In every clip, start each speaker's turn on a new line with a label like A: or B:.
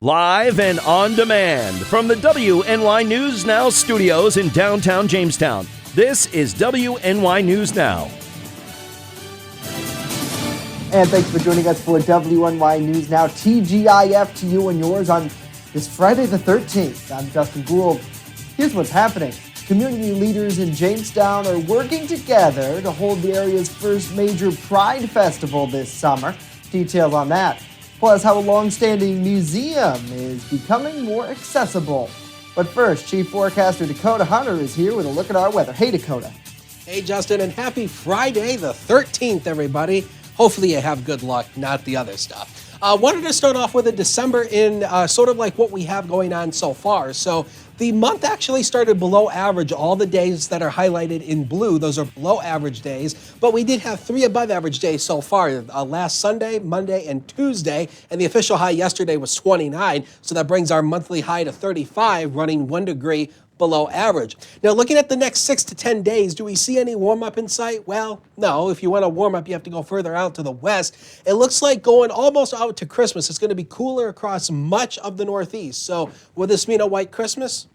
A: Live and on demand from the WNY News Now studios in downtown Jamestown. This is WNY News Now.
B: And thanks for joining us for WNY News Now, TGIF to you and yours on this Friday the 13th. I'm Justin Gould. Here's what's happening. Community leaders in Jamestown are working together to hold the area's first major Pride Festival this summer. Details on that. Plus, how a long-standing museum is becoming more accessible. But first, Chief Forecaster Dakota Hunter is here with a look at our weather. Hey, Dakota.
C: Hey, Justin, and happy Friday the 13th, everybody. Hopefully you have good luck, not the other stuff. Wanted to start off with a December in sort of like what we have going on so far. So the month actually started below average. All the days that are highlighted in blue, those are below average days. But we did have 3 above average days so far. Last Sunday, Monday, and Tuesday. And the official high yesterday was 29. So that brings our monthly high to 35, running 1 degree below average. Now, looking at the next 6 to 10 days, do we see any warm up in sight? Well, no. If you want to warm up, you have to go further out to the west. It looks like going almost out to Christmas. It's going to be cooler across much of the Northeast. So will this mean a white Christmas?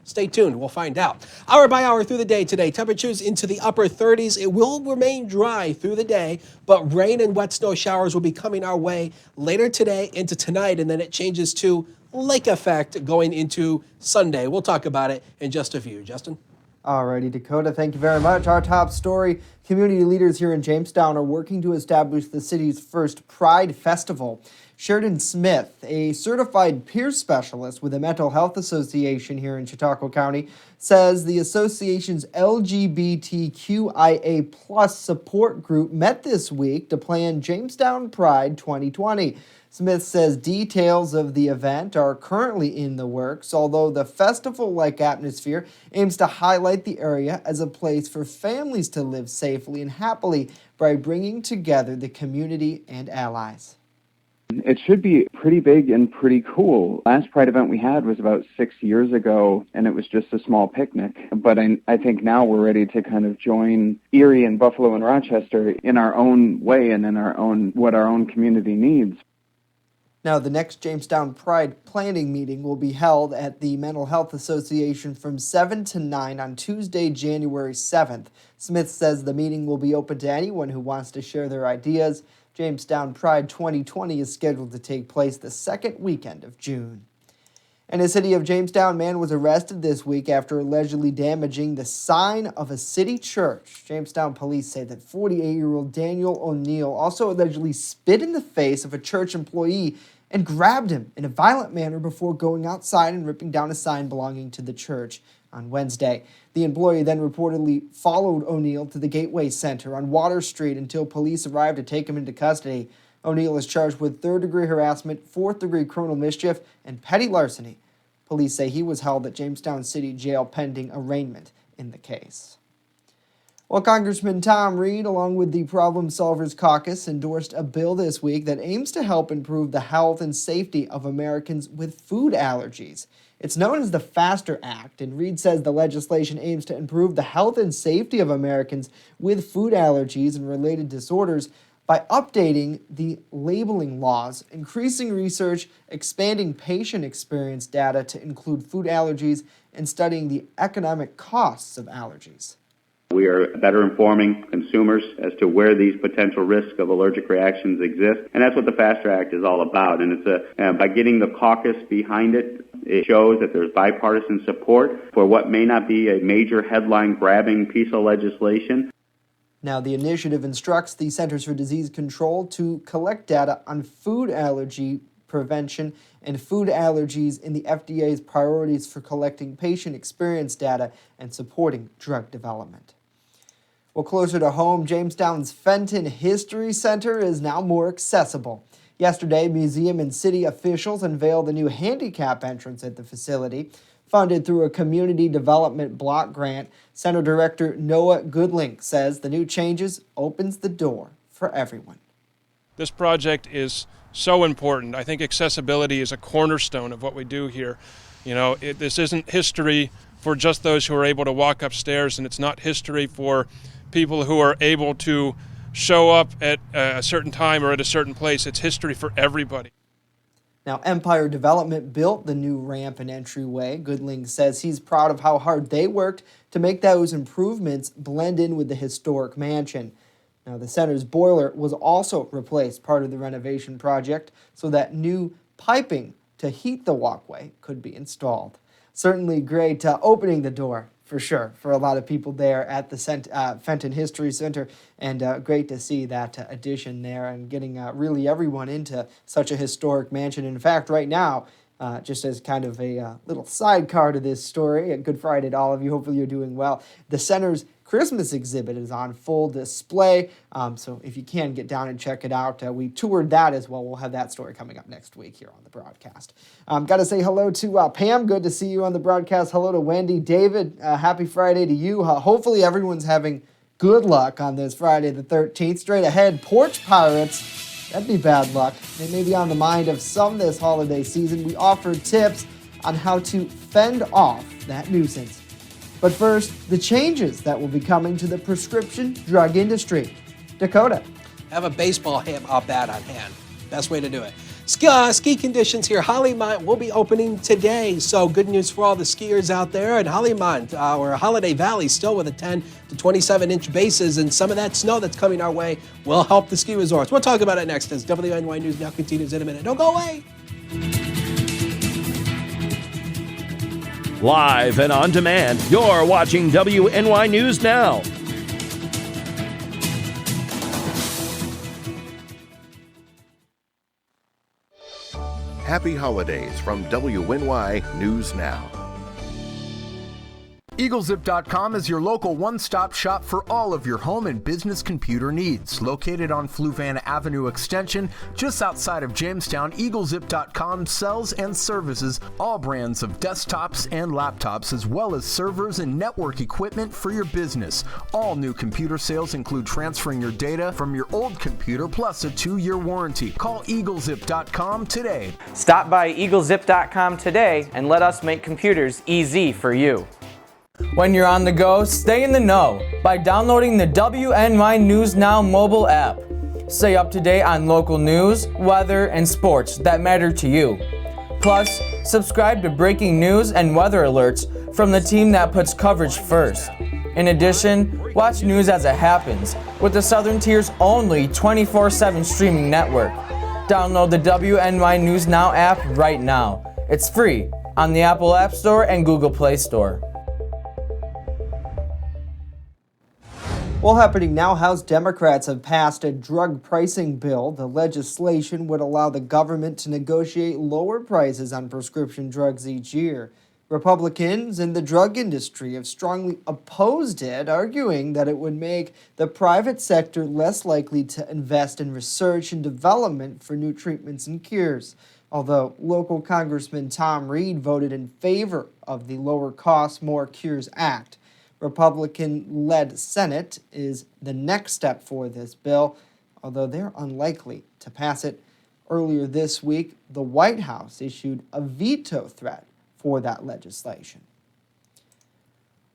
C: Stay tuned. We'll find out. Hour by hour through the day today, temperatures into the upper 30s. It will remain dry through the day, but rain and wet snow showers will be coming our way later today into tonight, and then it changes to lake effect going into Sunday. We'll talk about it in just a few. Justin?
B: Alrighty, Dakota, thank you very much. Our top story, community leaders here in Jamestown are working to establish the city's first Pride Festival. Sheridan Smith, a certified peer specialist with the Mental Health Association here in Chautauqua County, says the association's LGBTQIA plus support group met this week to plan Jamestown Pride 2020. Smith says details of the event are currently in the works, although the festival-like atmosphere aims to highlight the area as a place for families to live safely and happily by bringing together the community and allies.
D: It should be pretty big and pretty cool. Last Pride event we had was about 6 years ago, and it was just a small picnic. But I think now we're ready to kind of join Erie and Buffalo and Rochester in our own way and in our own what our own community needs.
B: Now, the next Jamestown Pride planning meeting will be held at the Mental Health Association from 7 to 9 on Tuesday, January 7th. Smith says the meeting will be open to anyone who wants to share their ideas. Jamestown Pride 2020 is scheduled to take place the second weekend of June. In the city of Jamestown, a man was arrested this week after allegedly damaging the sign of a city church. Jamestown police say that 48-year-old Daniel O'Neill also allegedly spit in the face of a church employee and grabbed him in a violent manner before going outside and ripping down a sign belonging to the church on Wednesday. The employee then reportedly followed O'Neill to the Gateway Center on Water Street until police arrived to take him into custody. O'Neill is charged with third-degree harassment, fourth-degree criminal mischief, and petty larceny. Police say he was held at Jamestown City Jail pending arraignment in the case. Well, Congressman Tom Reed, along with the Problem Solvers Caucus, endorsed a bill this week that aims to help improve the health and safety of Americans with food allergies. It's known as the FASTER Act, and Reed says the legislation aims to improve the health and safety of Americans with food allergies and related disorders by updating the labeling laws, increasing research, expanding patient experience data to include food allergies, and studying the economic costs of allergies.
E: We are better informing consumers as to where these potential risks of allergic reactions exist, and that's what the FASTER Act is all about. And it's by getting the caucus behind it, it shows that there's bipartisan support for what may not be a major headline-grabbing piece of legislation.
B: Now, the initiative instructs the Centers for Disease Control to collect data on food allergy prevention and food allergies in the FDA's priorities for collecting patient experience data and supporting drug development. Well, closer to home, Jamestown's Fenton History Center is now more accessible. Yesterday, museum and city officials unveiled a new handicap entrance at the facility. Funded through a community development block grant, Center Director Noah Goodlink says the new changes opens the door for everyone.
F: This project is so important. I think accessibility is a cornerstone of what we do here. You know, this isn't history for just those who are able to walk upstairs, and it's not history for people who are able to show up at a certain time or at a certain place. It's history for everybody.
B: Now, Empire Development built the new ramp and entryway. Goodling says he's proud of how hard they worked to make those improvements blend in with the historic mansion. Now, the center's boiler was also replaced, part of the renovation project, so that new piping to heat the walkway could be installed. Certainly great opening the door, for sure, for a lot of people there at the Fenton History Center, and great to see that addition there and getting really everyone into such a historic mansion. In fact, right now, just as kind of a little sidecar to this story, a Good Friday to all of you. Hopefully you're doing well. The center's Christmas exhibit is on full display, so if you can get down and check it out, we toured that as well. We'll have that story coming up next week here on the broadcast. Got to say hello to Pam. Good to see you on the broadcast. Hello to Wendy. David, happy Friday to you. Hopefully everyone's having good luck on this Friday the 13th. Straight ahead, porch pirates. That'd be bad luck. They may be on the mind of some this holiday season. We offer tips on how to fend off that nuisance. But first, the changes that will be coming to the prescription drug industry. Dakota.
C: Have a baseball bat on hand. Best way to do it. Ski conditions here. Hollymont will be opening today, so good news for all the skiers out there. And Hollymont, or Holiday Valley, still with a 10 to 27-inch bases, and some of that snow that's coming our way will help the ski resorts. We'll talk about it next as WNY News Now continues in a minute. Don't go away.
A: Live and on demand, you're watching WNY News Now.
G: Happy holidays from WNY News Now.
H: EagleZip.com is your local one-stop shop for all of your home and business computer needs. Located on Fluvanna Avenue Extension, just outside of Jamestown, EagleZip.com sells and services all brands of desktops and laptops, as well as servers and network equipment for your business. All new computer sales include transferring your data from your old computer, plus a 2-year warranty. Call EagleZip.com today.
I: Stop by EagleZip.com today and let us make computers easy for you.
J: When you're on the go, stay in the know by downloading the WNY News Now mobile app. Stay up to date on local news, weather, and sports that matter to you. Plus, subscribe to breaking news and weather alerts from the team that puts coverage first. In addition, watch news as it happens with the Southern Tier's only 24/7 streaming network. Download the WNY News Now app right now. It's free on the Apple App Store and Google Play Store.
B: Well, happening now, House Democrats have passed a drug pricing bill. The legislation would allow the government to negotiate lower prices on prescription drugs each year. Republicans in the drug industry have strongly opposed it, arguing that it would make the private sector less likely to invest in research and development for new treatments and cures. Although local Congressman Tom Reed voted in favor of the Lower Cost, More Cures Act. Republican-led Senate is the next step for this bill, although they're unlikely to pass it. Earlier this week, the White House issued a veto threat for that legislation.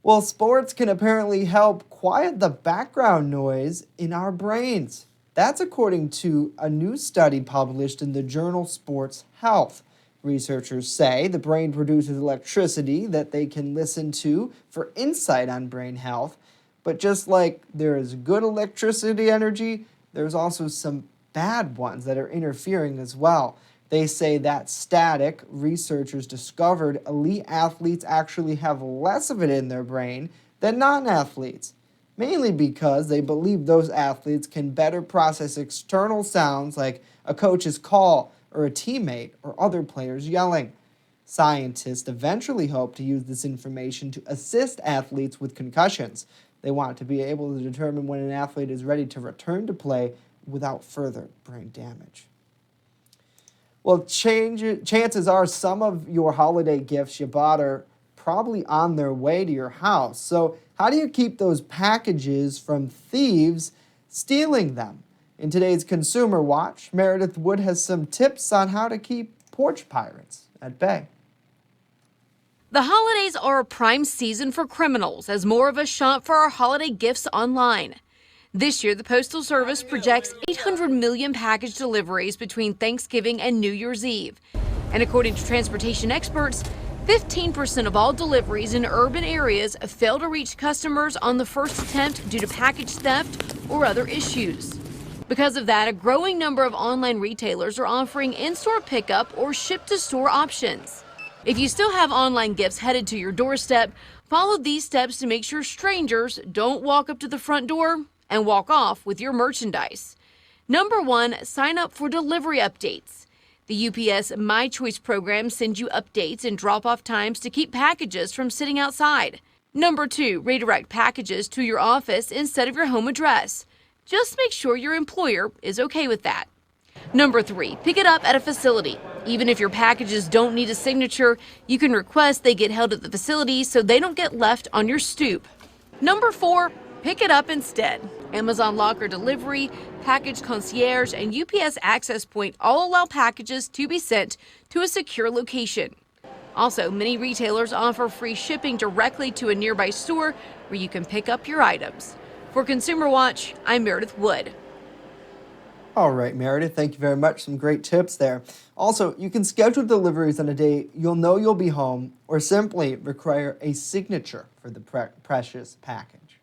B: Well, sports can apparently help quiet the background noise in our brains. That's according to a new study published in the journal Sports Health. Researchers say the brain produces electricity that they can listen to for insight on brain health. But just like there is good electricity energy, there's also some bad ones that are interfering as well. They say that static, researchers discovered elite athletes actually have less of it in their brain than non-athletes, mainly because they believe those athletes can better process external sounds like a coach's call or a teammate or other players yelling. Scientists eventually hope to use this information to assist athletes with concussions. They want to be able to determine when an athlete is ready to return to play without further brain damage. Well, chances are some of your holiday gifts you bought are probably on their way to your house. So how do you keep those packages from thieves stealing them? In today's Consumer Watch, Meredith Wood has some tips on how to keep porch pirates at bay.
K: The holidays are a prime season for criminals as more of us shop for our holiday gifts online. This year, the Postal Service projects 800 million package deliveries between Thanksgiving and New Year's Eve. And according to transportation experts, 15% of all deliveries in urban areas fail to reach customers on the first attempt due to package theft or other issues. Because of that, a growing number of online retailers are offering in-store pickup or ship-to-store options. If you still have online gifts headed to your doorstep, follow these steps to make sure strangers don't walk up to the front door and walk off with your merchandise. Number 1, sign up for delivery updates. The UPS My Choice program sends you updates and drop-off times to keep packages from sitting outside. Number 2, redirect packages to your office instead of your home address. Just make sure your employer is okay with that. Number 3, pick it up at a facility. Even if your packages don't need a signature, you can request they get held at the facility so they don't get left on your stoop. Number 4, pick it up instead. Amazon Locker Delivery, Package Concierge, and UPS Access Point all allow packages to be sent to a secure location. Also, many retailers offer free shipping directly to a nearby store where you can pick up your items. For Consumer Watch, I'm Meredith Wood.
B: All right, Meredith, thank you very much. Some great tips there. Also, you can schedule deliveries on a day you'll know you'll be home or simply require a signature for the precious package.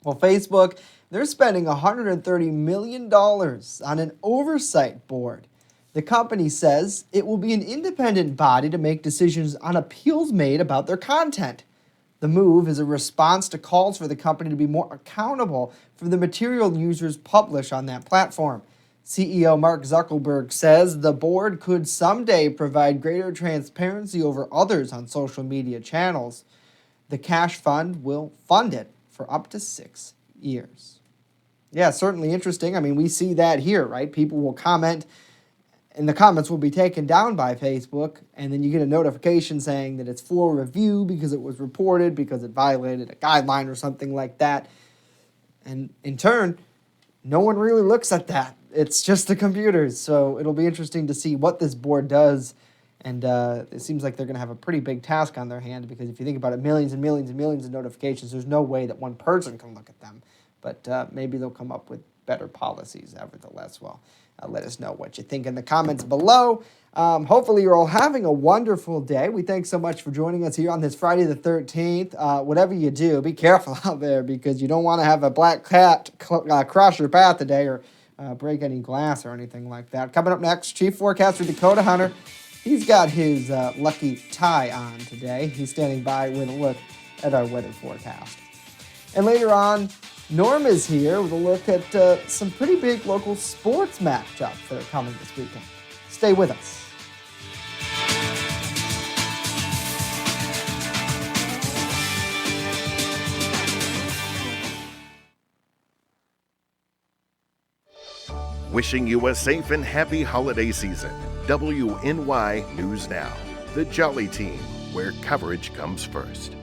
B: Well, Facebook, they're spending $130 million on an oversight board. The company says it will be an independent body to make decisions on appeals made about their content. The move is a response to calls for the company to be more accountable for the material users publish on that platform. CEO Mark Zuckerberg says the board could someday provide greater transparency over others on social media channels. The cash fund will fund it for up to 6 years. Yeah, certainly interesting. I mean, we see that here, right? People will comment, and the comments will be taken down by Facebook, and then you get a notification saying that it's for review because it was reported, because it violated a guideline or something like that. And in turn, no one really looks at that. It's just the computers. So it'll be interesting to see what this board does. And it seems like they're going to have a pretty big task on their hand because if you think about it, millions and millions and millions of notifications, there's no way that one person can look at them. But maybe they'll come up with better policies nevertheless. Well, let us know what you think in the comments below. Hopefully you're all having a wonderful day. We thank so much for joining us here on this Friday the 13th. Whatever you do, be careful out there because you don't want to have a black cat cross your path today or break any glass or anything like that. Coming up next, Chief Forecaster Dakota Hunter. He's got his lucky tie on today. He's standing by with a look at our weather forecast. And later on, Norm is here with a look at some pretty big local sports matchups that are coming this weekend. Stay with us.
G: Wishing you a safe and happy holiday season. WNY News Now, the Jolly Team, where coverage comes first.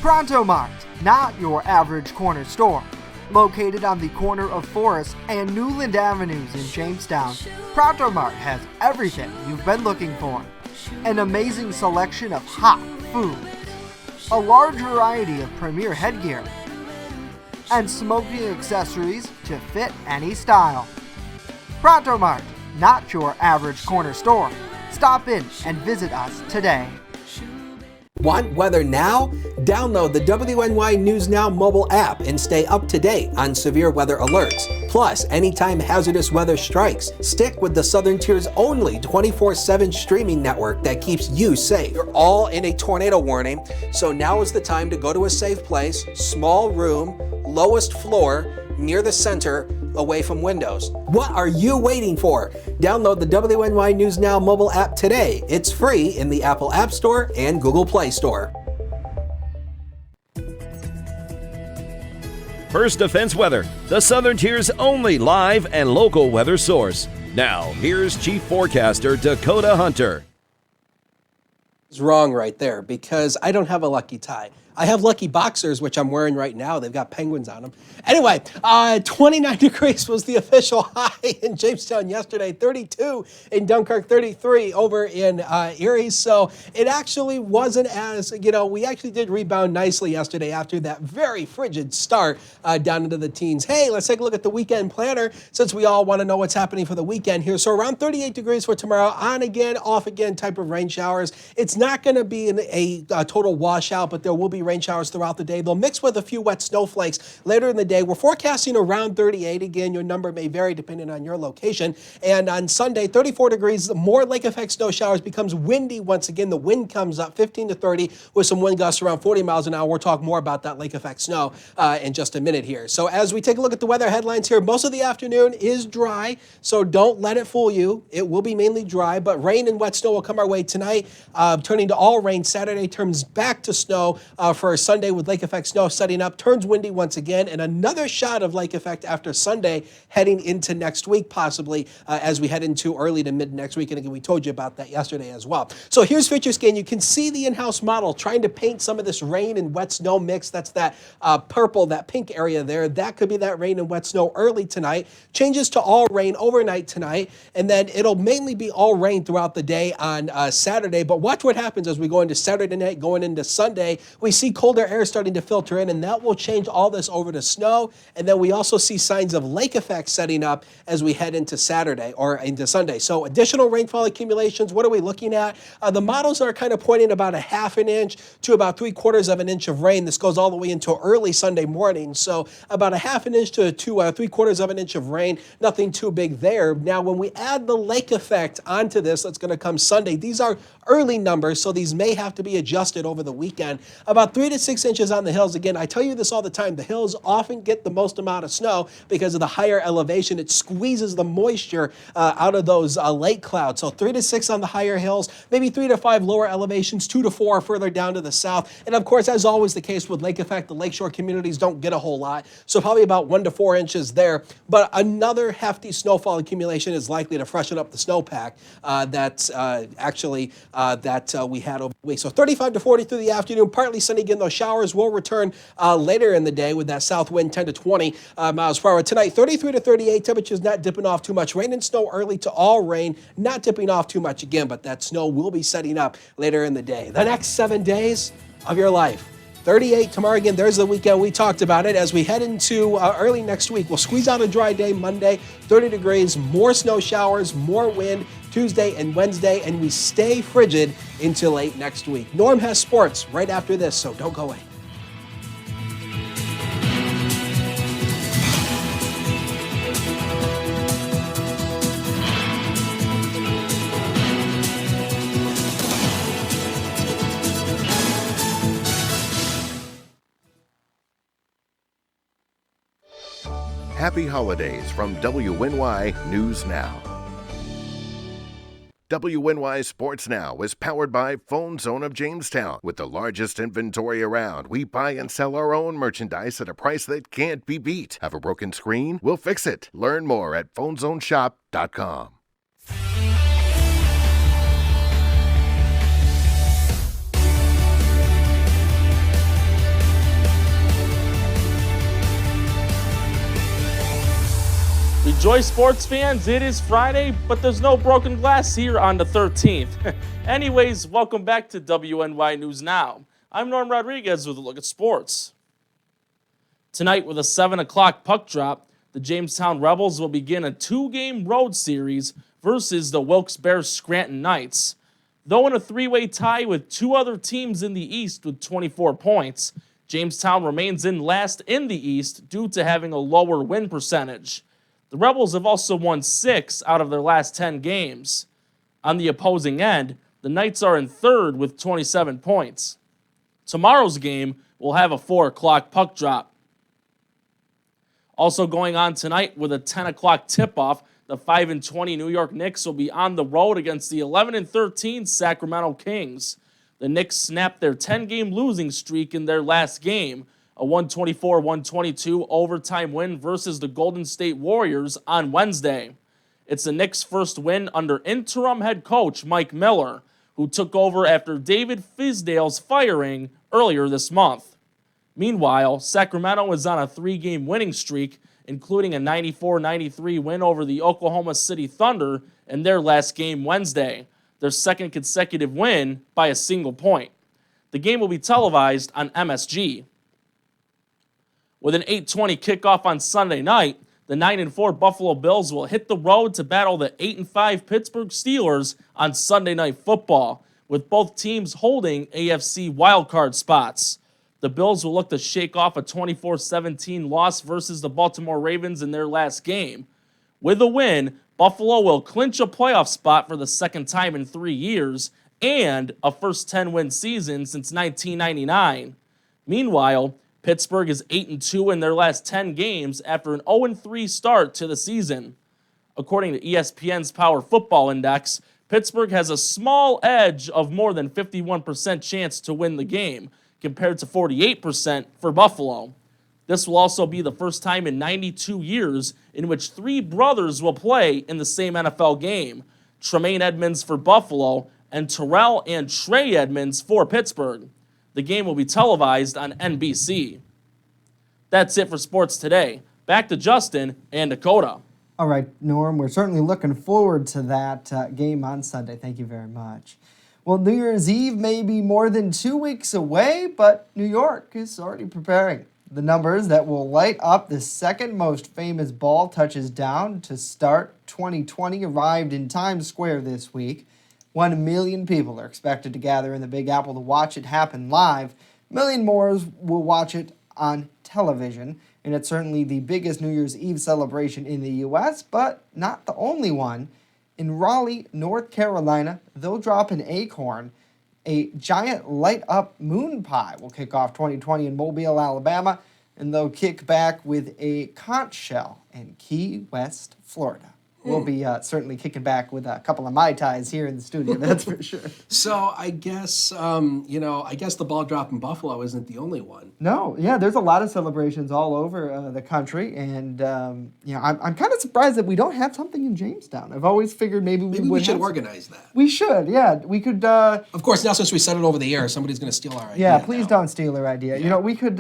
B: Pronto Mart, not your average corner store. Located on the corner of Forest and Newland Avenues in Jamestown, Pronto Mart has everything you've been looking for. An amazing selection of hot foods, a large variety of premier headgear, and smoking accessories to fit any style. Pronto Mart, not your average corner store. Stop in and visit us today.
C: Want weather now? Download the WNY News Now mobile app and stay up to date on severe weather alerts. Plus, anytime hazardous weather strikes, stick with the Southern Tier's only 24/7 streaming network that keeps you safe. You're all in a tornado warning, so now is the time to go to a safe place, small room, lowest floor, near the center, away from windows. What are you waiting for? Download the WNY News Now mobile app today. It's free in the Apple App Store and Google Play Store.
A: First Defense Weather, the Southern Tier's only live and local weather source. Now, here's Chief Forecaster Dakota Hunter.
C: It's wrong right there because I don't have a lucky tie. I have lucky boxers, which I'm wearing right now. They've got penguins on them. Anyway, 29 degrees was the official high in Jamestown yesterday, 32 in Dunkirk, 33 over in Erie. So it actually wasn't as, we actually did rebound nicely yesterday after that very frigid start down into the teens. Hey, let's take a look at the weekend planner since we all want to know what's happening for the weekend here. So around 38 degrees for tomorrow, on again, off again type of rain showers. It's not going to be a total washout, but there will be rain showers throughout the day. They'll mix with a few wet snowflakes later in the day. We're forecasting around 38. Again, your number may vary depending on your location. And on Sunday, 34 degrees, more lake effect snow showers, becomes windy once again. The wind comes up 15 to 30 with some wind gusts around 40 miles an hour. We'll talk more about that lake effect snow in just a minute here. So as we take a look at the weather headlines here, most of the afternoon is dry, so don't let it fool you. It will be mainly dry, but rain and wet snow will come our way tonight, turning to all rain. Saturday turns back to snow for Sunday with lake effect snow setting up, turns windy once again, and another shot of lake effect after Sunday heading into next week, possibly as we head into early to mid next week. And again, we told you about that yesterday as well. So here's Future Scan. You can see the in-house model trying to paint some of this rain and wet snow mix. That's that purple, that pink area there. That could be that rain and wet snow early tonight. Changes to all rain overnight tonight, and then it'll mainly be all rain throughout the day on Saturday. But watch what happens as we go into Saturday night, going into Sunday. We see colder air starting to filter in, and that will change all this over to snow. And then we also see signs of lake effect setting up as we head into Saturday or into Sunday. So additional rainfall accumulations, what are we looking at? The models are kind of pointing about a half an inch to about 3/4 of an inch of rain. This goes all the way into early Sunday morning. So about a half an inch to 3/4 of an inch of rain, nothing too big there. Now, when we add the lake effect onto this, that's going to come Sunday. These are early numbers, so these may have to be adjusted over the weekend. About 3 to 6 inches on the hills. Again, I tell you this all the time. The hills often get the most amount of snow because of the higher elevation. It squeezes the moisture out of those lake clouds. So 3 to 6 on the higher hills, maybe 3 to 5 lower elevations, 2 to 4 further down to the south. And of course, as always the case with lake effect, the lakeshore communities don't get a whole lot. So probably about 1 to 4 inches there. But another hefty snowfall accumulation is likely to freshen up the snowpack that we had over the week. So 35 to 40 through the afternoon, partly sunny again. Those showers will return later in the day with that south wind 10 to 20 miles per hour. Tonight, 33 to 38, temperatures not dipping off too much. Rain and snow early to all rain, not dipping off too much again, but that snow will be setting up later in the day. The next 7 days of your life. 38 tomorrow again. There's the weekend. We talked about it. As we head into early next week, we'll squeeze out a dry day Monday, 30 degrees, more snow showers, more wind Tuesday and Wednesday, and we stay frigid until late next week. Norm has sports right after this, so don't go away.
G: Happy holidays from WNY News Now. WNY Sports Now is powered by Phone Zone of Jamestown. With the largest inventory around, we buy and sell our own merchandise at a price that can't be beat. Have a broken screen? We'll fix it. Learn more at phonezoneshop.com.
L: Rejoice, sports fans, it is Friday, but there's no broken glass here on the 13th. Anyways, welcome back to WNY News Now. I'm Norm Rodriguez with a look at sports. Tonight with a 7 o'clock puck drop, the Jamestown Rebels will begin a 2-game road series versus the Wilkes-Barre Scranton Knights. Though in a 3-way tie with 2 other teams in the East with 24 points, Jamestown remains in last in the East due to having a lower win percentage. The Rebels have also won 6 out of their last 10 games. On the opposing end, the Knights are in third with 27 points. Tomorrow's game will have a 4 o'clock puck drop. Also going on tonight with a 10 o'clock tip-off, the 5-20 New York Knicks will be on the road against the 11-13 Sacramento Kings. The Knicks snapped their 10-game losing streak in their last game, a 124-122 overtime win versus the Golden State Warriors on Wednesday. It's the Knicks' first win under interim head coach Mike Miller, who took over after David Fizdale's firing earlier this month. Meanwhile, Sacramento is on a 3-game winning streak, including a 94-93 win over the Oklahoma City Thunder in their last game Wednesday, their second consecutive win by a single point. The game will be televised on MSG. With an 8:20 kickoff on Sunday night, the 9-4 Buffalo Bills will hit the road to battle the 8-5 Pittsburgh Steelers on Sunday Night Football, with both teams holding AFC wildcard spots. The Bills will look to shake off a 24-17 loss versus the Baltimore Ravens in their last game. With a win, Buffalo will clinch a playoff spot for the second time in 3 years and a first 10-win season since 1999. Meanwhile, Pittsburgh is 8-2 in their last 10 games after an 0-3 start to the season. According to ESPN's Power Football Index, Pittsburgh has a small edge of more than 51% chance to win the game, compared to 48% for Buffalo. This will also be the first time in 92 years in which 3 brothers will play in the same NFL game: Tremaine Edmonds for Buffalo and Terrell and Trey Edmonds for Pittsburgh. The game will be televised on NBC. That's it for sports today. Back to Justin and Dakota.
B: All right, Norm, we're certainly looking forward to that game on Sunday. Thank you very much. Well, New Year's Eve may be more than 2 weeks away, but New York is already preparing. The numbers that will light up the second most famous ball touches down to start 2020 arrived in Times Square this week. 1 million people are expected to gather in the Big Apple to watch it happen live. A million more will watch it on television, and it's certainly the biggest New Year's Eve celebration in the U.S., but not the only one. In Raleigh, North Carolina, they'll drop an acorn. A giant light-up moon pie will kick off 2020 in Mobile, Alabama, and they'll kick back with a conch shell in Key West, Florida. We'll be certainly kicking back with a couple of Mai Tais here in the studio, that's for sure.
C: So I guess, I guess the ball drop in Buffalo isn't the only one.
B: No, yeah, there's a lot of celebrations all over the country, and I'm kind of surprised that we don't have something in Jamestown. I've always figured maybe we
C: should organize that.
B: We should, yeah. We could.
C: Of course, now since we said it over the air, somebody's going to steal our idea.
B: Yeah, please don't steal our idea. Yeah. We could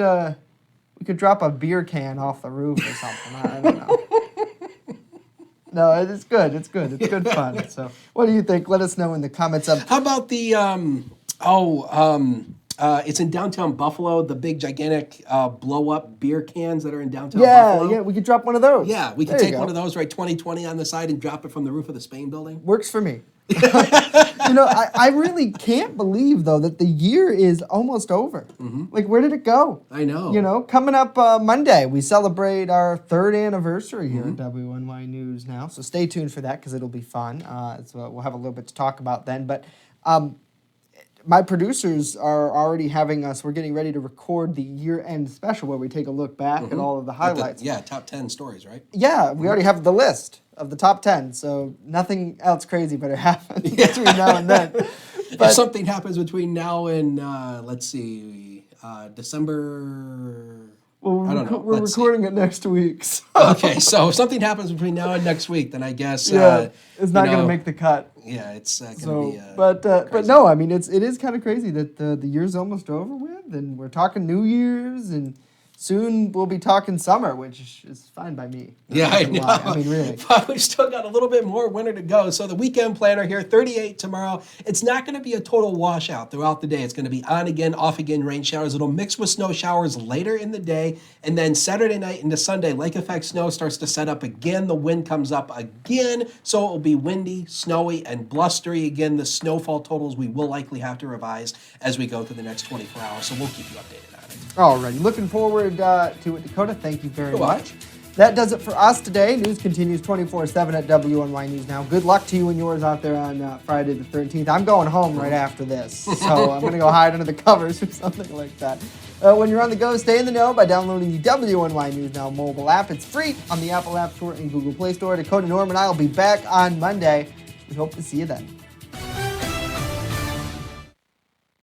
B: drop a beer can off the roof or something. I don't know. No, it's good. It's good. It's good fun. So, what do you think? Let us know in the comments.
C: How about the it's in downtown Buffalo, the big gigantic blow-up beer cans that are in downtown Buffalo?
B: Yeah, we could drop one of those.
C: Yeah, we could take one of those, write 2020 on the side and drop it from the roof of the Spain building.
B: Works for me. I really can't believe, though, that the year is almost over. Mm-hmm. Like, where did it go?
C: I know.
B: Coming up Monday, we celebrate our 3rd anniversary here at WNY News Now. So stay tuned for that because it'll be fun. So we'll have a little bit to talk about then. But my producers are already having us, we're getting ready to record the year-end special where we take a look back at all of the highlights.
C: Top 10 stories, right?
B: Yeah, we already have the list of the top 10, so nothing else crazy better happen between now and then.
C: But if something happens between now and, December...
B: Well, we're recording it next week. So.
C: Okay, so if something happens between now and next week, then I guess...
B: it's not going to make the cut.
C: Yeah, it's going to be...
B: But no, I mean, it is kind of crazy that the year's almost over with, and we're talking New Year's, and soon we'll be talking summer, which is fine by me.
C: Yeah, I know.
B: I mean, really.
C: But we've still got a little bit more winter to go. So the weekend planner here, 38 tomorrow. It's not going to be a total washout throughout the day. It's going to be on again, off again rain showers. It'll mix with snow showers later in the day. And then Saturday night into Sunday, lake effect snow starts to set up again. The wind comes up again. So it will be windy, snowy, and blustery. Again, the snowfall totals we will likely have to revise as we go through the next 24 hours. So we'll keep you updated.
B: All right, looking forward to it, Dakota. Thank you very much. That does it for us today. News continues 24/7 at WNY News Now. Good luck to you and yours out there on Friday the 13th. I'm going home right after this, so I'm going to go hide under the covers or something like that. When you're on the go, stay in the know by downloading the WNY News Now mobile app. It's free on the Apple App Store and Google Play Store. Dakota, Norm, and I will be back on Monday. We hope to see you then.